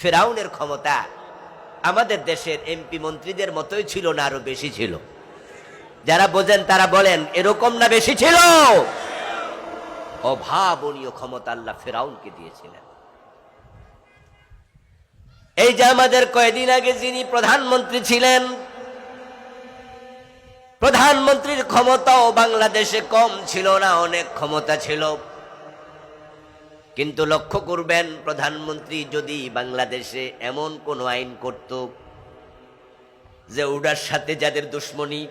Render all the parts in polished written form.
ফেরাউনের ক্ষমতা আমাদের দেশের এমপি মন্ত্রীদের মতোই ছিল না, আরো বেশি ছিল? যারা বোঝেন তারা বলেন, এরকম না বেশি ছিল? অভাবনীয় ক্ষমতা আল্লাহ ফেরাউনকে দিয়েছিলেন। এই যে আমাদের কয়েকদিন আগে যিনি প্রধানমন্ত্রী ছিলেন, প্রধানমন্ত্রীর ক্ষমতাও বাংলাদেশে কম ছিল না, অনেক ক্ষমতা ছিল। কিন্তু লক্ষ্য করবেন, প্রধানমন্ত্রী যদি বাংলাদেশে এমন কোন আইন করত যে ওটার সাথে যাদের দুশ্মনী,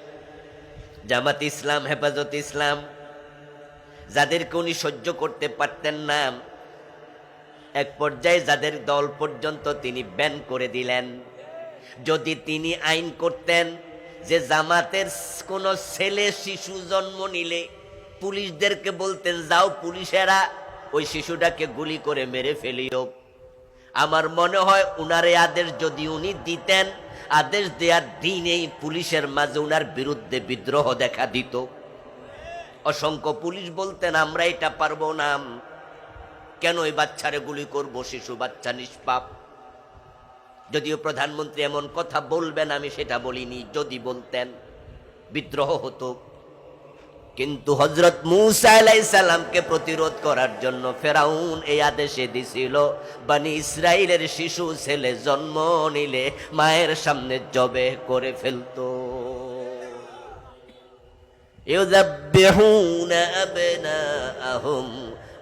জামাত ইসলাম, হেফাজত ইসলাম, যাদেরকে উনি সহ্য করতে পারতেন না, এক পর্যায়ে যাদের দল পর্যন্ত তিনি ব্যান করে দিলেন। যদি তিনি আইন করতেন যে জামাতের কোন ছেলে শিশু জন্ম নিলে পুলিশদেরকে বলতেন, যাও পুলিশেরা ওই শিশুটাকে গুলি করে মেরে ফেলিও, আমার মনে হয় উনার এই আদেশ যদি উনি দিতেন, আদেশ দেওয়ার দিনেই পুলিশের মাঝে উনার বিরুদ্ধে বিদ্রোহ দেখা দিত। অসংখ্য পুলিশ বলতেন, আমরা এটা পারবো না, কেন ওই বাচ্চারে গুলি করব, শিশু বাচ্চা নিষ্পাপ। যদিও প্রধানমন্ত্রী এমন কথা বলবেন আমি সেটা বলিনি, যদি বলতেন বিদ্রোহ হতো। কিন্তু হযরত মূসা আলাইহিস সালামকে প্রতিরোধ করার জন্য ফেরাউন এই আদেশে দিছিল, বনি ইসরাইলের শিশু ছেলে জন্ম নিলে মায়ের সামনে জবে করে ফেলতো। ইউযাব্বিহুনা আবনাআহুম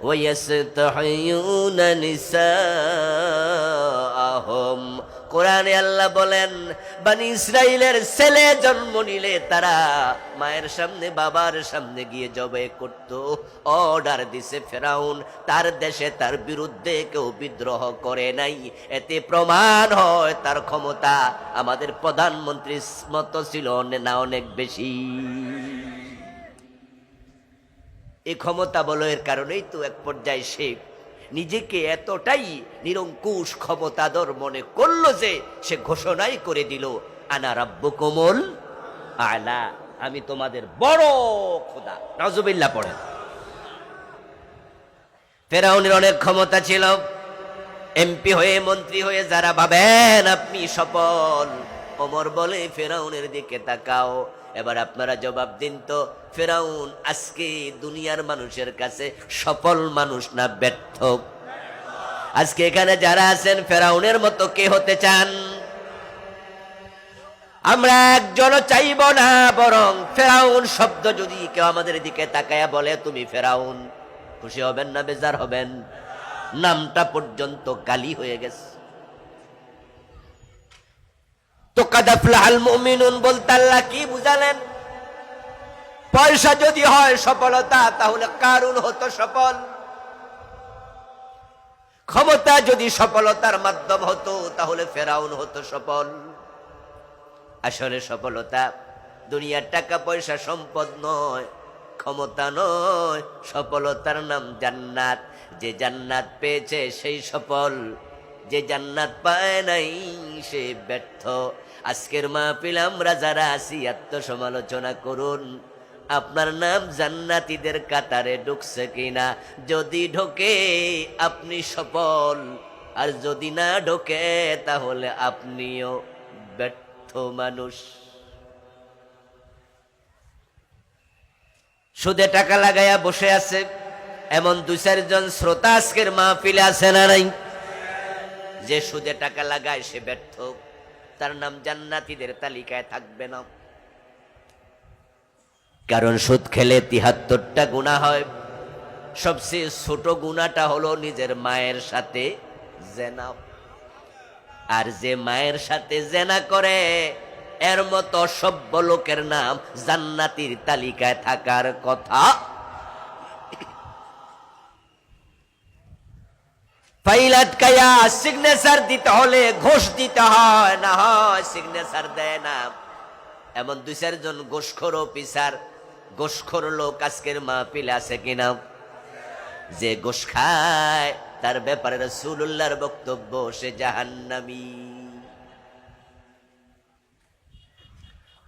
ওয়া ইস্তাহয়ুনা নিসাআহুম। কোরআনে আল্লাহ বলেন, বনি ইসরাইলের ছেলে জন্ম নিলে তারা মায়ের সামনে, বাবার সামনে গিয়ে জবাই করত। অর্ডার দিছে ফেরাউন, তার দেশে তার বিরুদ্ধে কেউ বিদ্রোহ করে নাই। এতে প্রমাণ হয় তার ক্ষমতা আমাদের প্রধানমন্ত্রীর মতো ছিল না, অনেক বেশি। এই ক্ষমতা বলয়ের কারণেই তো এক পর্যায়ে সে নিজেকে এতটাই নিরঙ্কুশ ক্ষমতাধর মনে করলো যে সে ঘোষণাই করে দিল, আনা রাব্বুকুমুল আলা, আমি তোমাদের বড় খোদা। নাউজুবিল্লাহ পড়েন। ফেরাউনের অনেক ক্ষমতা ছিল, এমপি হয়ে, মন্ত্রী হয়ে যারা ভাবেন আপনি সফল, ওমর বলে ফেরাউনের দিকে তাকাও। এবার আপনারা জবাব দিন তো, ফেরাউন আজকে দুনিয়ার মানুষের কাছে সফল মানুষ না ব্যর্থ? আজকে এখানে যারা আছেন ফেরাউনের মতো কে হতে চান? আমরা একজনও চাইব না, বরং ফেরাউন শব্দ যদি কেউ আমাদের দিকে তাকায়া বলে তুমি ফেরাউন, খুশি হবেন না বেজার হবেন? নামটা পর্যন্ত গালি হয়ে গেছে। তো কাদ আফলাহাল মুমিনুন বলতে আল্লাহ কি বুঝালেন? পয়সা যদি হয় সফলতা, তাহলে কারুন হতো সফল। ক্ষমতা যদি সফলতার মাধ্যম হতো, তাহলে ফেরাউন হতো সফল। আসলে সফলতা দুনিয়ার টাকা পয়সা সম্পদ নয়, ক্ষমতা নয়, সফলতার নাম জান্নাত। যে জান্নাত পেয়েছে সেই সফল, যে জান্নাত পায় নাই সে ব্যর্থ। আজকের মাহফিল আমরা যারা আছি, আত্মসমালোচনা করুন, আপনার নাম জান্নাতীদের কাতারে ঢুকছে কিনা? যদি ঢোকে আপনি সফল, আর যদি না ঢোকে তাহলে আপনিও ব্যর্থ মানুষ। সুদে টাকা লাগাইয়া বসে আছে এমন 2-4 জন শ্রোতা আজকের মাহফিলে আছে না নাই? যে সুদে টাকা লাগায় সে ব্যর্থ, তার নাম জান্নাতীদের তালিকায় থাকবে না। কারণ সুদ খেলে 73টা গুনাহ হয়, সবচেয়ে ছোট গুনাহটা হলো নিজের মায়ের সাথে জেনা। আর যে মায়ের সাথে জেনা করে, এর মতো সভ্য লোকের নাম জান্নাতীর তালিকায় থাকার কথা। ফাইল আটকায়া সিগনেচার দিতে হলে ঘোষ দিতে হয়, না হয় সিগনেচার দেয় না। এমন 2-4 জন ঘোষখোর অফিসার, ঘোষখোর লোক আজকের মাহফিলে আছে কিনা? যে ঘোষ খায় তার ব্যাপারে রাসূলুল্লাহর বক্তব্য, সে জাহান্নামী।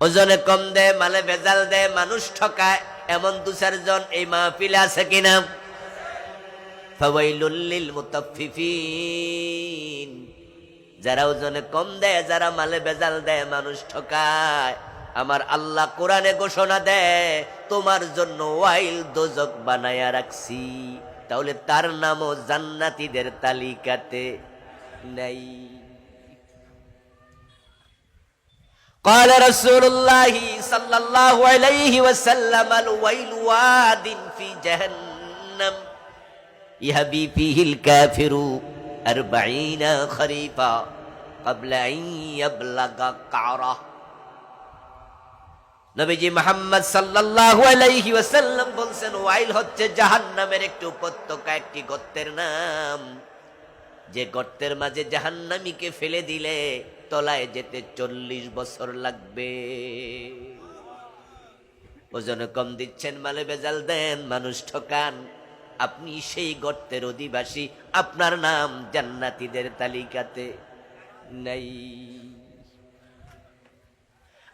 ওজনে কম দেয়, মালে ভেজাল দেয়, মানুষ ঠকায়, এমন 2-4 জন এই মাহফিলে আছে কিনা? ফাওয়াইলুল লিল মুতাফফিফিন, যারা ওজনে কম দেয়, যারা মালে বেজাল দেয়, মানুষ ঠকায়, আমার আল্লাহ কোরআনে ঘোষণা দেয় তোমার জন্য ওয়াইল দোজক বানায়া রাখছি। তাহলে তার নামও জান্নাতীদের তালিকাতে নাই। قال رسول الله صلى الله عليه وسلم الويل واد في جهنم يهبي فيه الكافر 40 خريفا قبل أن يبلغ قعره। নবীজি মুহাম্মদ সাল্লাল্লাহু আলাইহি ওয়াসাল্লাম বলছেন ওয়াইল হচ্ছে জাহান্নামের একটি উপত্যকা, একটি গর্তের নাম, যে গর্তের মাঝে জাহান্নামীকে ফেলে দিলে তলায় যেতে 40 বছর লাগবে। ওজনে কম দিচ্ছেন, মালে বেজাল দেন, মানুষ ঠকান, আপনি সেই গর্তের অধিবাসী, আপনার নাম জান্নাতীদের তালিকাতে নাই।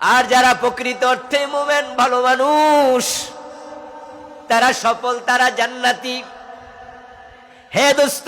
আর যারা প্রকৃত অর্থে মুমিন, ভালো মানুষ, তারা সফল, তারা জান্নাতি। হে দোস্ত,